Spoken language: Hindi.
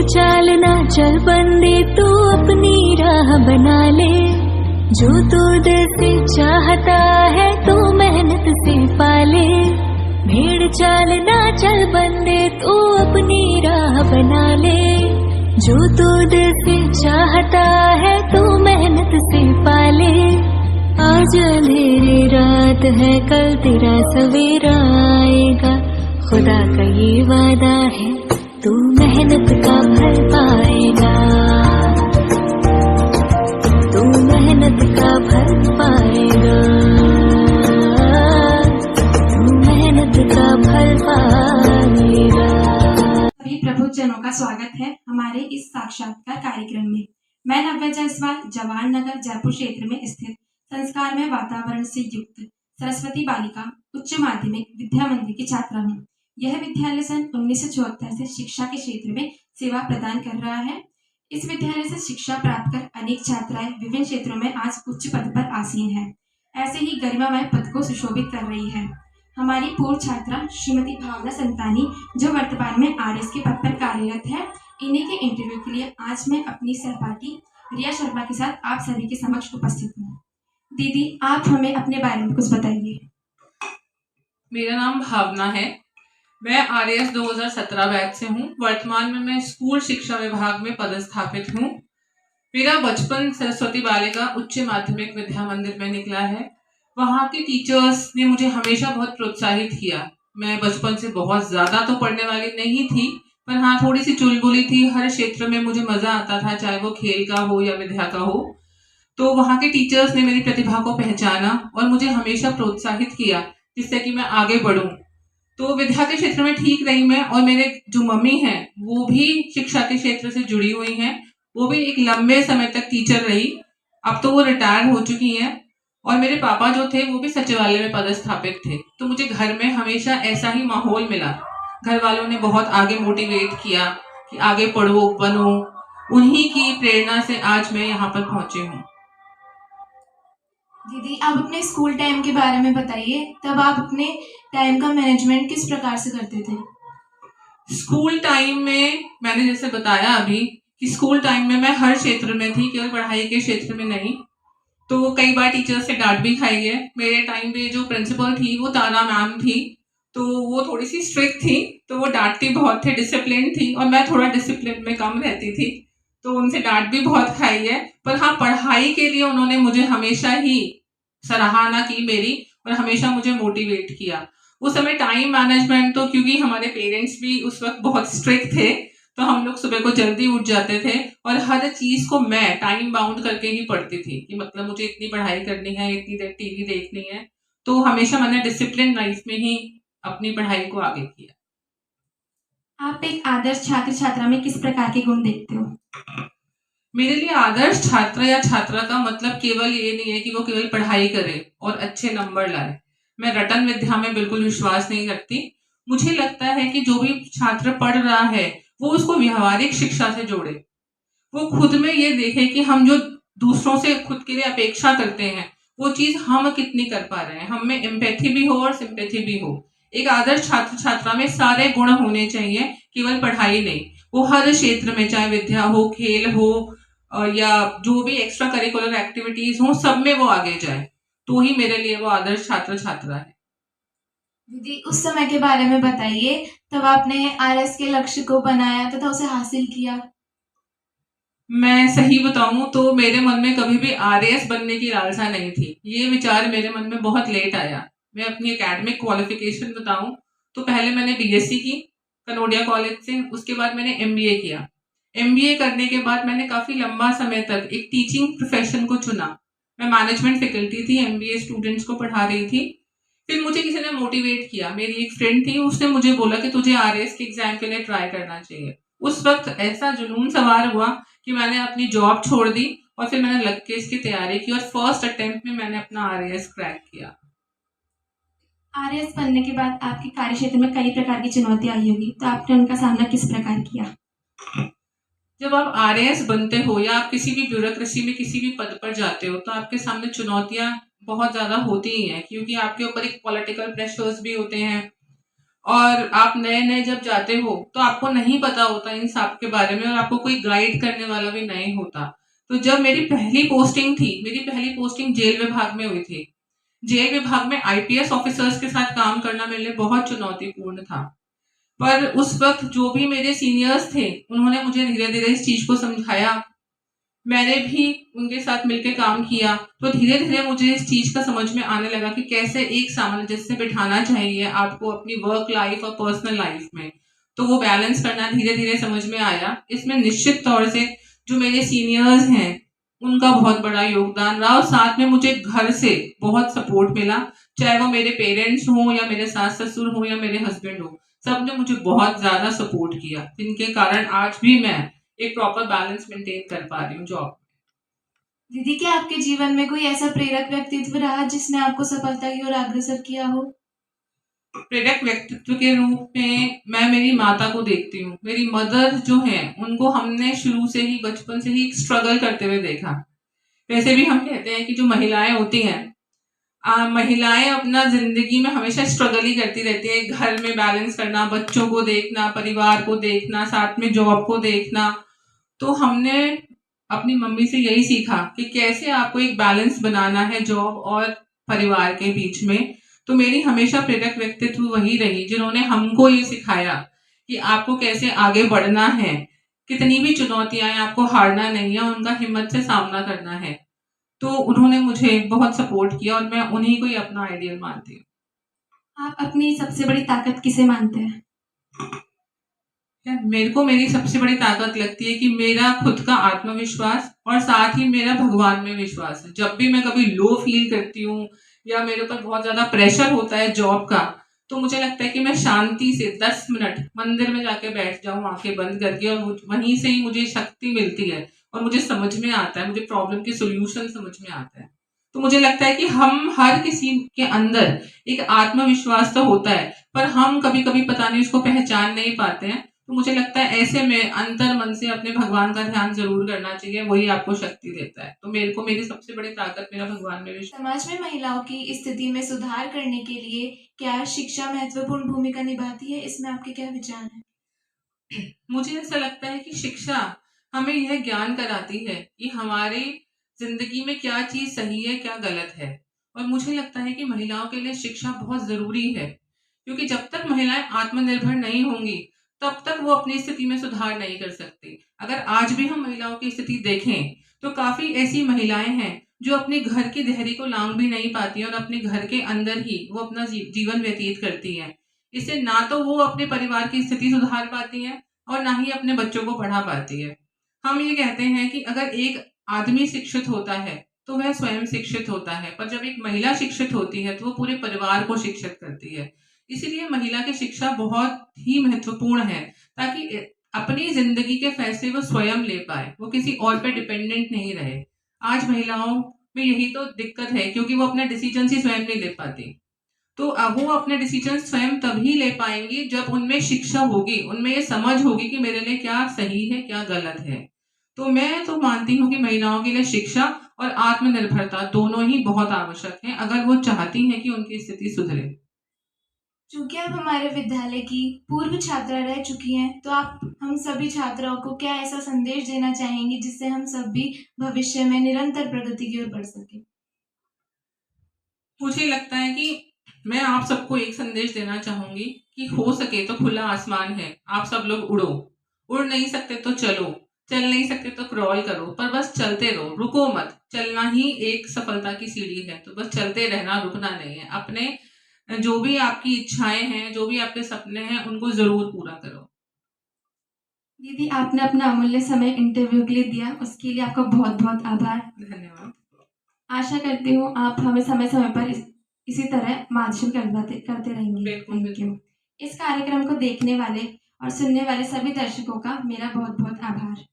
चालना चल बंदे तू अपनी राह बना ले, जो तू दिल से चाहता है तू मेहनत से पाले। भीड़ चालना चल बंदे तू अपनी राह बना ले, जो तू दिल से चाहता है तू मेहनत से पाले। आज अंधेरी रात है कल तेरा सवेरा आएगा, खुदा का ये वादा है तू मेहनत का फल पाएगा, तू मेहनत का फल पाएगा, तू मेहनत का फल पाएगा। सभी प्रबुद्धजनों का स्वागत है हमारे इस साक्षात्कार कार्यक्रम में। मैं नव्या जायसवाल जवाहर नगर जयपुर क्षेत्र में स्थित संस्कारमय वातावरण से युक्त सरस्वती बालिका उच्च माध्यमिक विद्या मंदिर की छात्रा हूँ। यह विद्यालय सन 1974 से शिक्षा के क्षेत्र में सेवा प्रदान कर रहा है। इस विद्यालय से शिक्षा प्राप्त कर अनेक छात्राएं विभिन्न क्षेत्रों में आज उच्च पद पर आसीन हैं। ऐसे ही गरिमामय पद को सुशोभित कर रही है हमारी पूर्व छात्रा श्रीमती भावना संतानी, जो वर्तमान में आरएस के पद पर कार्यरत है। इन्हीं के इंटरव्यू के लिए आज मैं अपनी सहपाठी रिया शर्मा के साथ आप सभी के समक्ष उपस्थित हूँ। दीदी, आप हमें अपने बारे में कुछ बताइए। मेरा नाम भावना है। मैं आरएस 2017 बैच से हूँ। वर्तमान में मैं स्कूल शिक्षा विभाग में पदस्थापित हूँ। मेरा बचपन सरस्वती बालिका उच्च माध्यमिक विद्या मंदिर में निकला है। वहाँ के टीचर्स ने मुझे हमेशा बहुत प्रोत्साहित किया। मैं बचपन से बहुत ज़्यादा तो पढ़ने वाली नहीं थी, पर हाँ थोड़ी सी चुलबुली थी। हर क्षेत्र में मुझे मज़ा आता था, चाहे वो खेल का हो या विद्या का हो। तो वहाँ के टीचर्स ने मेरी प्रतिभा को पहचाना और मुझे हमेशा प्रोत्साहित किया, जिससे कि मैं आगे बढ़ूँ। तो विद्या के क्षेत्र में ठीक रही मैं, और मेरे जो मम्मी हैं वो भी शिक्षा के क्षेत्र से जुड़ी हुई हैं। वो भी एक लंबे समय तक टीचर रही, अब तो वो रिटायर हो चुकी हैं। और मेरे पापा जो थे वो भी सचिवालय में पदस्थापित थे। तो मुझे घर में हमेशा ऐसा ही माहौल मिला। घर वालों ने बहुत आगे मोटिवेट किया कि आगे पढ़ो, बनो। उन्हीं की प्रेरणा से आज मैं यहाँ पर पहुंची हूँ। दीदी, आप अपने स्कूल टाइम के बारे में बताइए। तब आप अपने टाइम का मैनेजमेंट किस प्रकार से करते थे? स्कूल टाइम में मैंने जैसे बताया अभी कि स्कूल टाइम में मैं हर क्षेत्र में थी, केवल पढ़ाई के क्षेत्र में नहीं। तो कई बार टीचर से डांट भी खाई है। मेरे टाइम पे जो प्रिंसिपल थी वो तारा मैम थी, तो वो थोड़ी सी स्ट्रिक्ट थी, तो वो डांटती बहुत थे, डिसिप्लिन थी, और मैं थोड़ा डिसिप्लिन में कम रहती थी, तो उनसे डांट भी बहुत खाई है। पर हाँ, पढ़ाई के लिए उन्होंने मुझे हमेशा ही सराहना की मेरी, और हमेशा मुझे मोटिवेट किया। उस समय टाइम मैनेजमेंट तो, क्योंकि हमारे पेरेंट्स भी उस वक्त बहुत स्ट्रिक्ट थे, तो हम लोग सुबह को जल्दी उठ जाते थे, और हर चीज को मैं टाइम बाउंड करके ही पढ़ती थी कि मतलब मुझे इतनी पढ़ाई करनी है, इतनी देर टीवी देखनी है। तो हमेशा मैंने डिसिप्लिन लाइफ में ही अपनी पढ़ाई को आगे किया। आप एक आदर्श छात्र छात्रा में किस प्रकार के गुण देखते हो? मेरे लिए आदर्श छात्र या छात्रा का मतलब केवल ये नहीं है कि वो केवल पढ़ाई करे और अच्छे नंबर लाए। मैं रटन विद्या में बिल्कुल विश्वास नहीं रखती। मुझे लगता है कि जो भी छात्र पढ़ रहा है वो उसको व्यवहारिक शिक्षा से जोड़े। वो खुद में ये देखे कि हम जो दूसरों से खुद के लिए अपेक्षा करते हैं वो चीज हम कितनी कर पा रहे हैं, हम में एम्पैथी भी हो और सिंपैथी भी हो। एक आदर्श छात्र छात्रा में सारे गुण होने चाहिए, केवल पढ़ाई नहीं। वो हर क्षेत्र में, चाहे विद्या हो, खेल हो, या जो भी एक्स्ट्रा करिकुलर एक्टिविटीज हो, सब में वो आगे जाए, तो ही मेरे लिए वो आदर्श छात्र छात्रा है। दीदी, उस समय के बारे में बताइए। तब आपने आरएस के लक्ष्य को बनाया तथा उसे हासिल किया। मैं सही बताऊं तो मेरे मन में कभी भी आरएएस बनने की लालसा नहीं थी। ये विचार मेरे मन में बहुत लेट आया। मैं अपनी एकेडमिक क्वालिफिकेशन बताऊं तो पहले मैंने बीएससी की कनोडिया कॉलेज से, उसके बाद मैंने एमबीए किया। एमबीए करने के बाद मैंने काफी लंबा समय तक एक टीचिंग प्रोफेशन को चुना। मैं मैनेजमेंट फैकल्टी थी, एमबीए स्टूडेंट्स को पढ़ा रही थी। फिर मुझे किसी ने मोटिवेट किया, मेरी एक फ्रेंड थी, उसने मुझे बोला कि तुझे आरएएस के एग्जाम के लिए ट्राई करना चाहिए। उस वक्त ऐसा जुनून सवार हुआ कि मैंने अपनी जॉब छोड़ दी और फिर मैंने लग के इसकी तैयारी की, और फर्स्ट अटेम्प्ट में मैंने अपना आरएएस क्रैक किया। आरएएस बनने के बाद आपके कार्य क्षेत्र में कई प्रकार की चुनौतियां आई होगी, तो आपने उनका सामना किस प्रकार किया? जब आप आरएएस बनते हो या आप किसी भी ब्यूरोक्रेसी में किसी भी पद पर जाते हो तो आपके सामने चुनौतियां बहुत ज्यादा होती ही हैं, क्योंकि आपके ऊपर एक पॉलिटिकल प्रेशर्स भी होते हैं, और आप नए नए जब जाते हो तो आपको नहीं पता होता इन सब के बारे में और आपको कोई गाइड करने वाला भी नहीं होता। तो जब मेरी पहली पोस्टिंग जेल विभाग में हुई थी। जेल विभाग में आईपीएस ऑफिसर्स के साथ काम करना मेरे लिए बहुत चुनौतीपूर्ण था। पर उस वक्त जो भी मेरे सीनियर्स थे उन्होंने मुझे धीरे धीरे इस चीज को समझाया। मैंने भी उनके साथ मिलकर काम किया तो धीरे धीरे मुझे इस चीज का समझ में आने लगा कि कैसे एक सामंजस्य बिठाना चाहिए आपको अपनी वर्क लाइफ और पर्सनल लाइफ में। तो वो बैलेंस करना धीरे धीरे समझ में आया। इसमें निश्चित तौर से जो मेरे सीनियर्स हैं उनका बहुत बड़ा योगदान रहा और साथ में मुझे घर से बहुत सपोर्ट मिला, चाहे वो मेरे पेरेंट्स हों या मेरे सास ससुर हों या मेरे हस्बैंड हो, सबने मुझे बहुत ज्यादा सपोर्ट किया, जिनके कारण आज भी मैं एक प्रॉपर बैलेंस मेंटेन कर पा रही हूँ जॉब। दीदी, क्या आपके जीवन में कोई ऐसा प्रेरक व्यक्तित्व रहा जिसने आपको सफलता की ओर अग्रसर किया हो? प्रेरक व्यक्तित्व के रूप में मैं मेरी माता को देखती हूँ। मेरी मदर जो है उनको हमने शुरू से ही बचपन से ही स्ट्रगल करते हुए देखा। वैसे भी हम कहते हैं कि जो महिलाएं होती हैं महिलाएं अपना जिंदगी में हमेशा स्ट्रगल ही करती रहती है। घर में बैलेंस करना, बच्चों को देखना, परिवार को देखना, साथ में जॉब को देखना। तो हमने अपनी मम्मी से यही सीखा कि कैसे आपको एक बैलेंस बनाना है जॉब और परिवार के बीच में। तो मेरी हमेशा प्रेरक व्यक्तित्व वही रही जिन्होंने हमको ये सिखाया कि आपको कैसे आगे बढ़ना है, कितनी भी चुनौतियां आए आपको हारना नहीं है, उनका हिम्मत से सामना करना है। तो उन्होंने मुझे बहुत सपोर्ट किया और मैं उन्हीं को ही अपना आइडियल मानती हूँ। आप अपनी सबसे बड़ी ताकत किसे मानते हैं? मेरे को मेरी सबसे बड़ी ताकत लगती है कि मेरा खुद का आत्मविश्वास और साथ ही मेरा भगवान में विश्वास है। जब भी मैं कभी लो फील करती हूँ या मेरे ऊपर बहुत ज्यादा प्रेशर होता है जॉब का, तो मुझे लगता है कि मैं शांति से 10 मिनट मंदिर में जाके बैठ जाऊं आंखें बंद करके, और वहीं से ही मुझे शक्ति मिलती है और मुझे समझ में आता है, मुझे प्रॉब्लम के सोल्यूशन समझ में आता है। तो मुझे लगता है कि हम हर किसी के अंदर एक आत्मविश्वास तो होता है, पर हम कभी कभी पता नहीं उसको पहचान नहीं पाते हैं। तो मुझे लगता है ऐसे में अंतर मन से अपने भगवान का ध्यान जरूर करना चाहिए, वही आपको शक्ति देता है। तो मेरे को मेरी सबसे बड़ी ताकत मेरा भगवान में विश्वास। समाज में महिलाओं की स्थिति में सुधार करने के लिए क्या शिक्षा महत्वपूर्ण भूमिका निभाती है? इसमें आपके क्या विचार हैं? मुझे ऐसा लगता है कि शिक्षा हमें यह ज्ञान कराती है कि हमारी जिंदगी में क्या चीज सही है, क्या गलत है। और मुझे लगता है कि महिलाओं के लिए शिक्षा बहुत जरूरी है, क्योंकि जब तक महिलाएं आत्मनिर्भर नहीं होंगी तब तक वो अपनी स्थिति में सुधार नहीं कर सकती। अगर आज भी हम महिलाओं की स्थिति देखें तो काफी ऐसी महिलाएं हैं जो अपने घर की देहरी को लांग भी नहीं पाती और अपने घर के अंदर ही वो अपना जीवन व्यतीत करती हैं। इससे ना तो वो अपने परिवार की स्थिति सुधार पाती हैं और ना ही अपने बच्चों को पढ़ा पाती है। हम ये कहते हैं कि अगर एक आदमी शिक्षित होता है तो वह स्वयं शिक्षित होता है, पर जब एक महिला शिक्षित होती है तो वो पूरे परिवार को शिक्षित करती है। इसीलिए महिला की शिक्षा बहुत ही महत्वपूर्ण है, ताकि अपनी जिंदगी के फैसले वो स्वयं ले पाए, वो किसी और पे डिपेंडेंट नहीं रहे। आज महिलाओं में यही तो दिक्कत है, क्योंकि वो अपने डिसीजन ही स्वयं नहीं ले पाती। तो अब वो अपने डिसीजन स्वयं तभी ले पाएंगी जब उनमें शिक्षा होगी, उनमें ये समझ होगी कि मेरे लिए क्या सही है, क्या गलत है। तो मैं तो मानती हूँ कि महिलाओं के लिए शिक्षा और आत्मनिर्भरता दोनों ही बहुत आवश्यक है, अगर वो चाहती हैं कि उनकी स्थिति सुधरे। चूंकि आप हमारे विद्यालय की पूर्व छात्रा रह चुकी हैं, तो आप हम सभी छात्राओं को क्या ऐसा संदेश देना चाहेंगी जिससे हम सब भी भविष्य में निरंतर प्रगति की ओर बढ़ सके? मुझे लगता है कि मैं आप सबको एक संदेश देना चाहूंगी कि हो सके तो खुला आसमान है, आप सब लोग उड़ो। उड़ नहीं सकते तो चलो, चल नहीं सकते तो क्रॉल करो, पर बस चलते रहो, रुको मत। चलना ही एक सफलता की सीढ़ी है, तो बस चलते रहना, रुकना नहीं है। अपने जो भी आपकी इच्छाएं हैं, जो भी आपके सपने हैं, उनको जरूर पूरा करो। दीदी, आपने अपना अमूल्य समय इंटरव्यू के लिए दिया, उसके लिए आपका बहुत बहुत आभार। धन्यवाद। आशा करती हूँ आप हमें समय समय पर इसी तरह मार्गदर्शन करते रहेंगे। Thank you. इस कार्यक्रम को देखने वाले और सुनने वाले सभी दर्शकों का मेरा बहुत बहुत आभार।